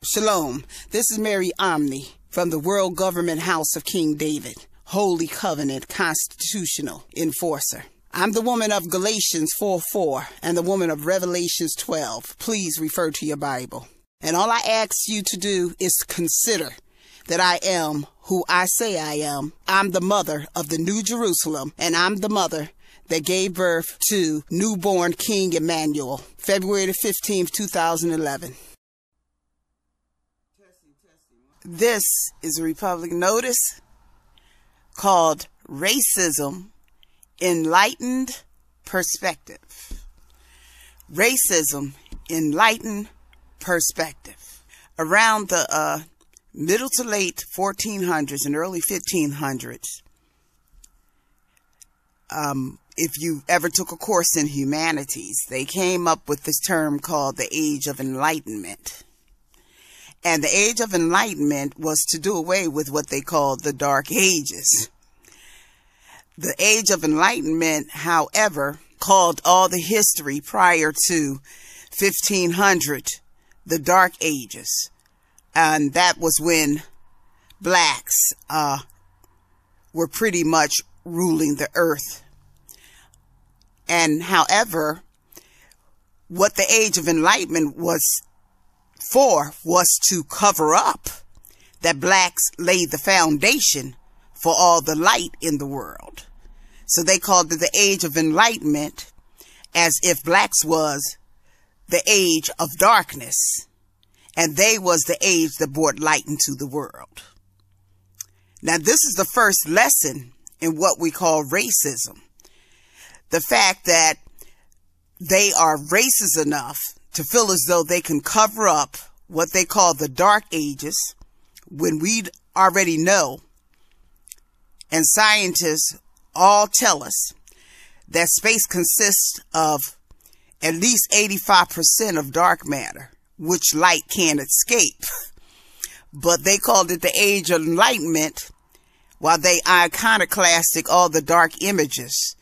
Shalom, this is Mary Omni from the World Government House of King David, Holy Covenant Constitutional Enforcer. I'm the woman of Galatians 4:4 and the woman of Revelations 12. Please refer to your Bible. And all I ask you to do is consider that I am who I say I am. I'm the mother of the New Jerusalem, and I'm the mother that gave birth to newborn King Emmanuel, February the 15th, 2011. This is a Republic notice called Racism, Enlightened Perspective. Racism, Enlightened Perspective. Around the middle to late 1400s and early 1500s, if you ever took a course in humanities, they came up with this term called the Age of Enlightenment. And the Age of Enlightenment was to do away with what they called the Dark Ages. The Age of Enlightenment, however, called all the history prior to 1500 the Dark Ages. And that was when blacks were pretty much ruling the earth. And however, what the Age of Enlightenment was to cover up that blacks laid the foundation for all the light in the world. So they called it the Age of Enlightenment, as if blacks was the age of darkness and they was the age that brought light into the world. Now, this is the first lesson in what we call racism. The fact that they are racist enough to feel as though they can cover up what they call the Dark Ages, when we already know, and scientists all tell us, that space consists of at least 85% of dark matter, which light can't escape. But they called it the Age of Enlightenment, while they iconoclastic all the dark images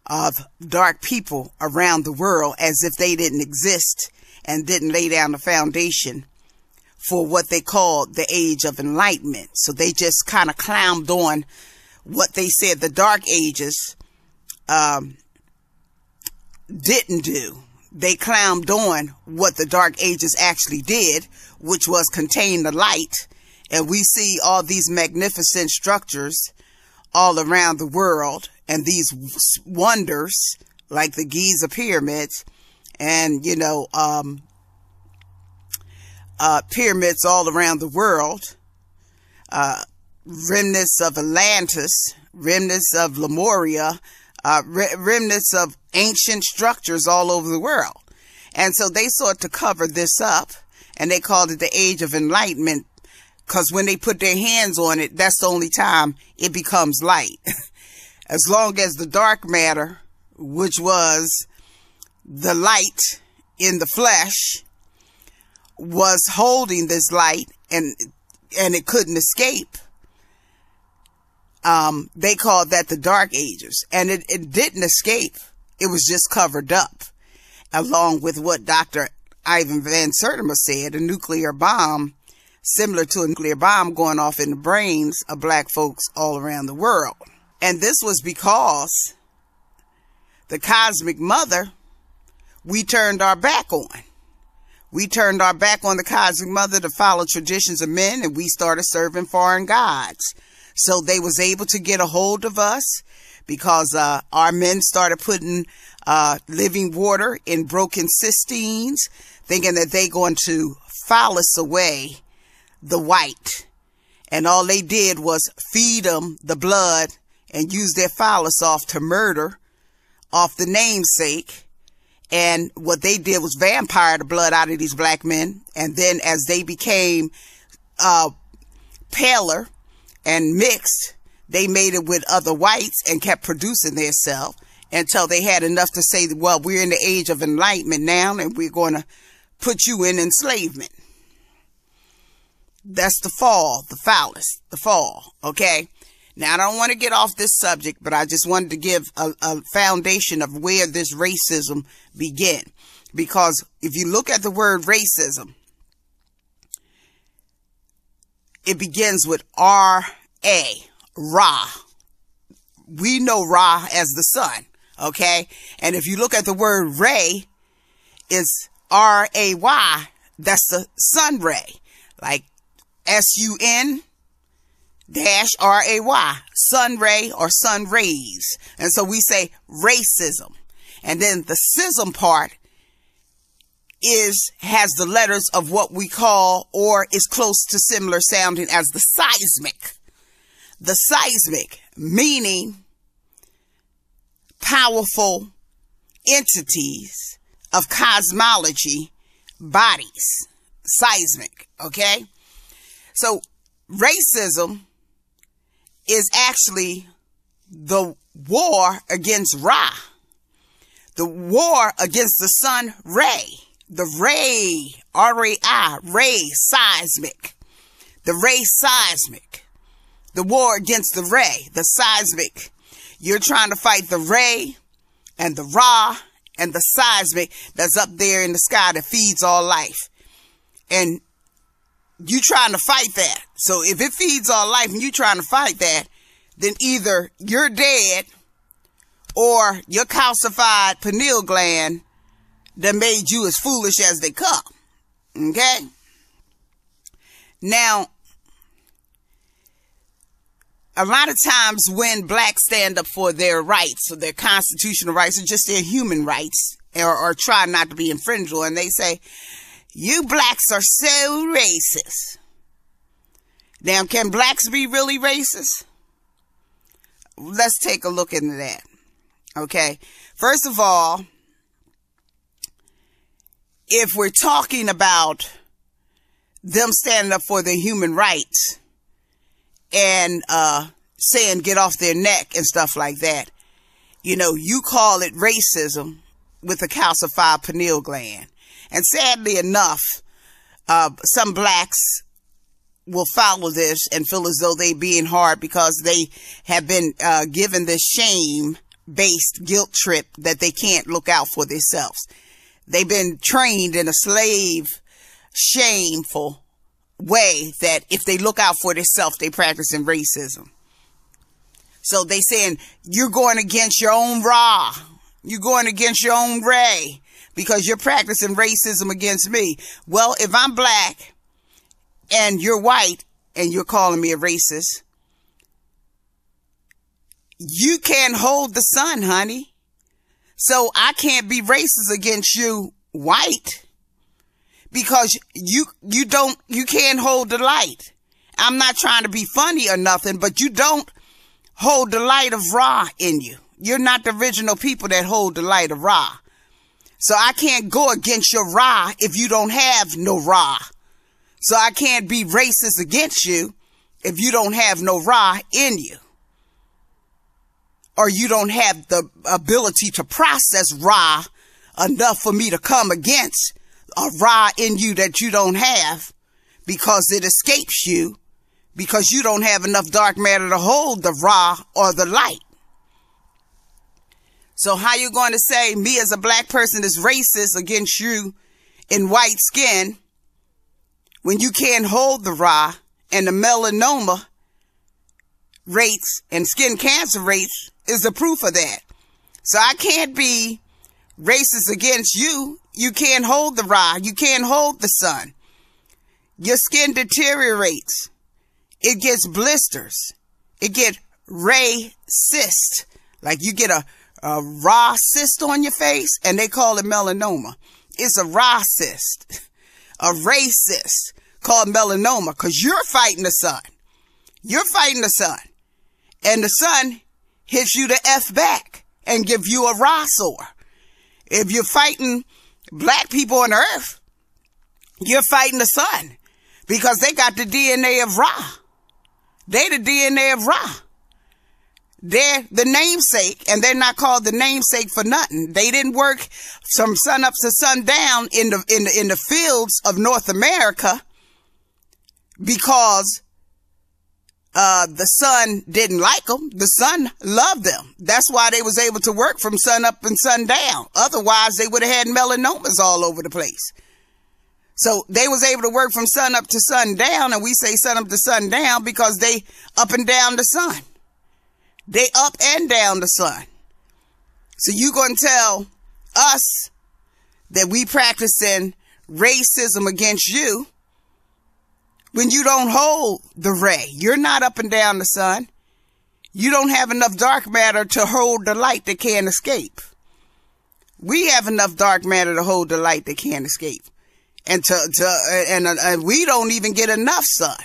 of dark people around the world as if they didn't exist and didn't lay down the foundation for what they called the Age of Enlightenment. So they just kind of clowned on what they said the Dark Ages didn't do. They clowned on what the Dark Ages actually did, which was contain the light. And we see all these magnificent structures all around the world, and these wonders like the Giza pyramids, and pyramids all around the world, remnants of Atlantis, remnants of Lemuria, remnants of ancient structures all over the world. And so they sought to cover this up, and they called it the Age of Enlightenment, because when they put their hands on it, that's the only time it becomes light. As long as the dark matter, which was the light in the flesh, was holding this light and it couldn't escape, they called that the Dark Ages. And it didn't escape. It was just covered up, along with what Dr. Ivan Van Sertima said, a nuclear bomb, similar to a nuclear bomb going off in the brains of black folks all around the world. And this was because the cosmic mother, we turned our back on. We turned our back on the cosmic mother to follow traditions of men, and we started serving foreign gods. So they was able to get a hold of us because our men started putting living water in broken cisterns, thinking that they going to file us away the white. And all they did was feed them the blood and use their phallus off to murder off the namesake. And what they did was vampire the blood out of these black men. And then as they became paler and mixed, they made it with other whites and kept producing themselves until they had enough to say, well, we're in the Age of Enlightenment now, and we're going to put you in enslavement. That's the fall, the phallus, the fall, okay? Now, I don't want to get off this subject, but I just wanted to give a foundation of where this racism began. Because if you look at the word racism, it begins with R-A, Ra. We know Ra as the sun, okay? And if you look at the word ray, it's R-A-Y, that's the sun ray, like S-U-N dash R-A-Y, sun ray or sun rays. And so we say racism. And then the sism part has the letters of what we call, or is close to similar sounding as the seismic. The seismic, meaning powerful entities of cosmology, bodies, seismic, okay? So racism is actually the war against Ra, the war against the sun ray, the ray, R-A-I, ray, seismic, the ray seismic, the war against the ray, the seismic. You're trying to fight the ray and the Ra and the seismic that's up there in the sky that feeds all life. And you trying to fight that. So if it feeds all life and you trying to fight that, then either you're dead or your calcified pineal gland that made you as foolish as they come. Okay? Now, a lot of times when blacks stand up for their rights, or their constitutional rights, or just their human rights, or try not to be infringed on, they say, you blacks are so racist. Now, can blacks be really racist? Let's take a look into that. Okay? First of all, if we're talking about them standing up for their human rights and saying get off their neck and stuff like that, you know, you call it racism with a calcified pineal gland. And sadly enough, some blacks will follow this and feel as though they being hard because they have been given this shame-based guilt trip that they can't look out for themselves. They've been trained in a slave, shameful way that if they look out for themselves, they practicing racism. So they saying, you're going against your own Ra. You're going against your own Ray because you're practicing racism against me. Well, if I'm black and you're white and you're calling me a racist, you can't hold the sun, honey. So I can't be racist against you, white, because you can't hold the light. I'm not trying to be funny or nothing, but you don't hold the light of Ra in you. You're not the original people that hold the light of Ra. So I can't go against your Ra if you don't have no Ra. So I can't be racist against you if you don't have no Ra in you. Or you don't have the ability to process Ra enough for me to come against a Ra in you that you don't have because it escapes you because you don't have enough dark matter to hold the Ra or the light. So how you going to say me as a black person is racist against you in white skin when you can't hold the Ra and the melanoma rates and skin cancer rates is the proof of that. So I can't be racist against you. You can't hold the Ra. You can't hold the sun. Your skin deteriorates. It gets blisters. It get ray cyst. Like you get a Ra cyst on your face and they call it melanoma. It's a Ra cyst. A ray cyst called melanoma because you're fighting the sun. You're fighting the sun. And the sun hits you the F back and give you a Ra sore. If you're fighting black people on earth, you're fighting the sun because they got the DNA of Ra. They the DNA of Ra. They're the namesake, and they're not called the namesake for nothing. They didn't work from sun up to sundown in the fields of North America because the sun didn't like them. The sun loved them. That's why they was able to work from sun up and sundown. Otherwise, they would have had melanomas all over the place. So they was able to work from sun up to sundown, and we say sun up to sundown because they up and down the sun. They up and down the sun. So you gonna tell us that we practicing racism against you when you don't hold the ray? You're not up and down the sun. You don't have enough dark matter to hold the light that can't escape. We have enough dark matter to hold the light that can't escape. And and we don't even get enough sun.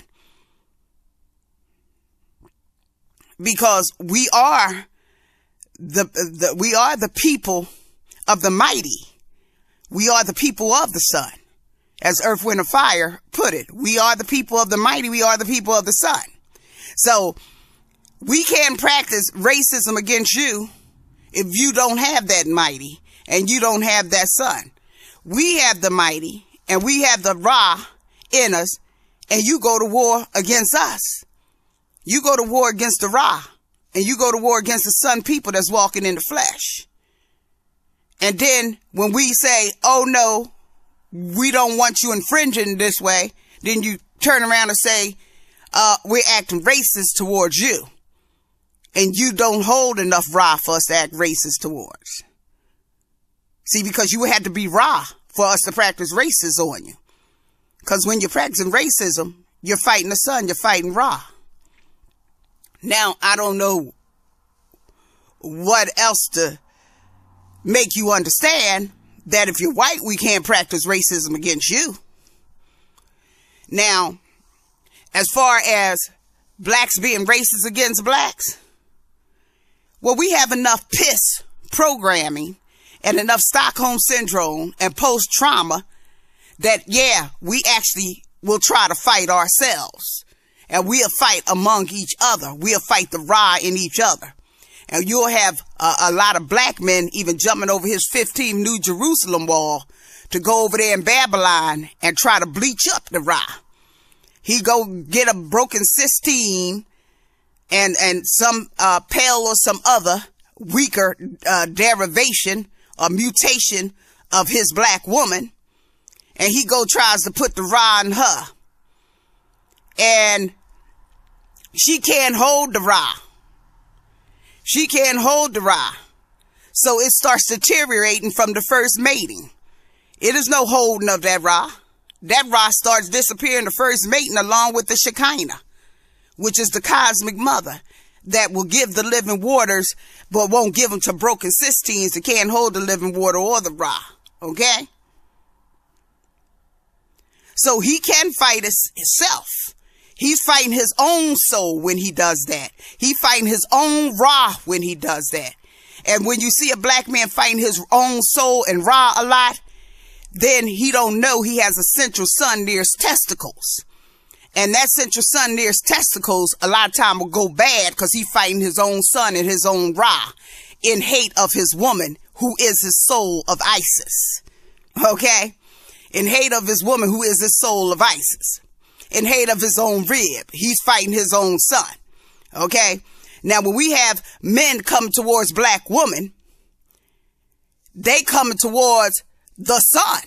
Because we are the people of the mighty. We are the people of the sun. As Earth, Wind, and Fire put it. We are the people of the mighty. We are the people of the sun. So we can't practice racism against you if you don't have that mighty and you don't have that sun. We have the mighty and we have the Ra in us, and you go to war against us. You go to war against the Ra, and you go to war against the sun people that's walking in the flesh. And then when we say, oh no, we don't want you infringing this way, then you turn around and say, we're acting racist towards you. And you don't hold enough Ra for us to act racist towards. See, because you would have to be Ra for us to practice racism on you. Because when you're practicing racism, you're fighting the sun, you're fighting Ra. Now, I don't know what else to make you understand that if you're white, we can't practice racism against you. Now, as far as blacks being racist against blacks, well, we have enough piss programming and enough Stockholm syndrome and post-trauma that, yeah, we actually will try to fight ourselves. And we'll fight among each other. We'll fight the Ra in each other. And you'll have a lot of black men even jumping over his 15 New Jerusalem wall to go over there in Babylon and try to bleach up the Ra. He go get a broken cystine and some pale or some other weaker derivation or mutation of his black woman, and he go tries to put the Ra in her. And she can't hold the Ra. She can't hold the Ra. So it starts deteriorating from the first mating. It is no holding of that Ra. That Ra starts disappearing the first mating along with the Shekinah, which is the cosmic mother that will give the living waters, but won't give them to broken cystines that can't hold the living water or the Ra. Okay? So he can fight himself. He's fighting his own soul when he does that. He's fighting his own Ra when he does that. And when you see a black man fighting his own soul and Ra a lot, then he don't know he has a central sun near his testicles. And that central sun near his testicles a lot of time will go bad because he's fighting his own sun and his own Ra in hate of his woman, who is his soul of Isis. Okay? In hate of his woman, who is his soul of Isis. In hate of his own rib. He's fighting his own son. Okay? Now, when we have men come towards black women, they coming towards the sun.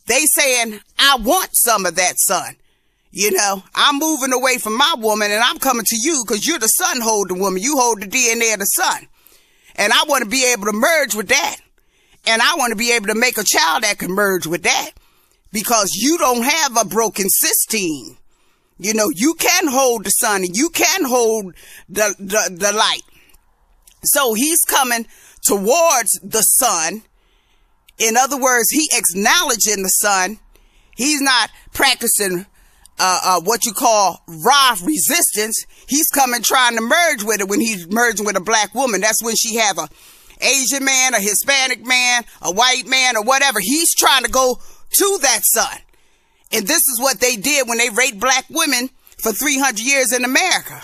They saying, I want some of that sun. You know, I'm moving away from my woman and I'm coming to you because you're the sun holding woman. You hold the DNA of the sun. And I want to be able to merge with that. And I want to be able to make a child that can merge with that. Because you don't have a broken cystine. You know, you can hold the sun and you can hold the light. So he's coming towards the sun. In other words, he acknowledging the sun. He's not practicing what you call Ra resistance. He's coming trying to merge with it when he's merging with a black woman. That's when she have a Asian man, a Hispanic man, a white man, or whatever. He's trying to go to that sun. And this is what they did when they raped black women for 300 years in America.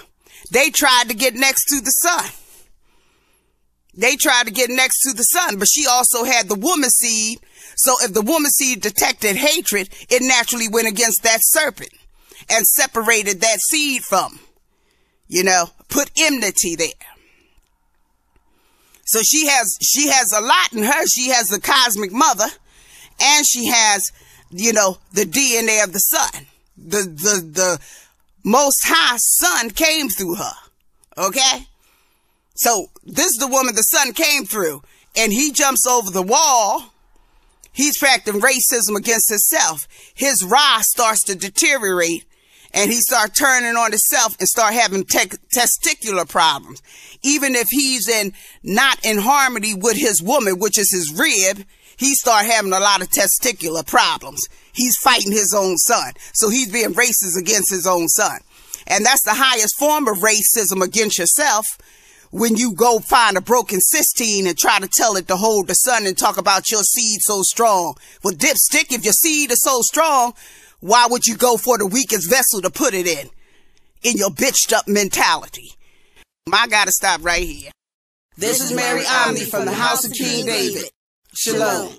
They tried to get next to the sun. They tried to get next to the sun, but she also had the woman seed. So if the woman seed detected hatred, it naturally went against that serpent and separated that seed from, you know, put enmity there. So she has a lot in her. She has the cosmic mother, and she has the DNA of the son. The Most High Son came through her. Okay? So this is the woman the son came through, and he jumps over the wall. He's practicing racism against himself. His Ra starts to deteriorate, and he starts turning on himself and start having testicular problems. Even if he's not in harmony with his woman, which is his rib, he start having a lot of testicular problems. He's fighting his own son. So he's being racist against his own son. And that's the highest form of racism against yourself, when you go find a broken cystine and try to tell it to hold the son and talk about your seed so strong. Well, dipstick, if your seed is so strong, why would you go for the weakest vessel to put it in your bitched up mentality? I gotta stop right here. This is Mary Omni from the House of King David. Shalom.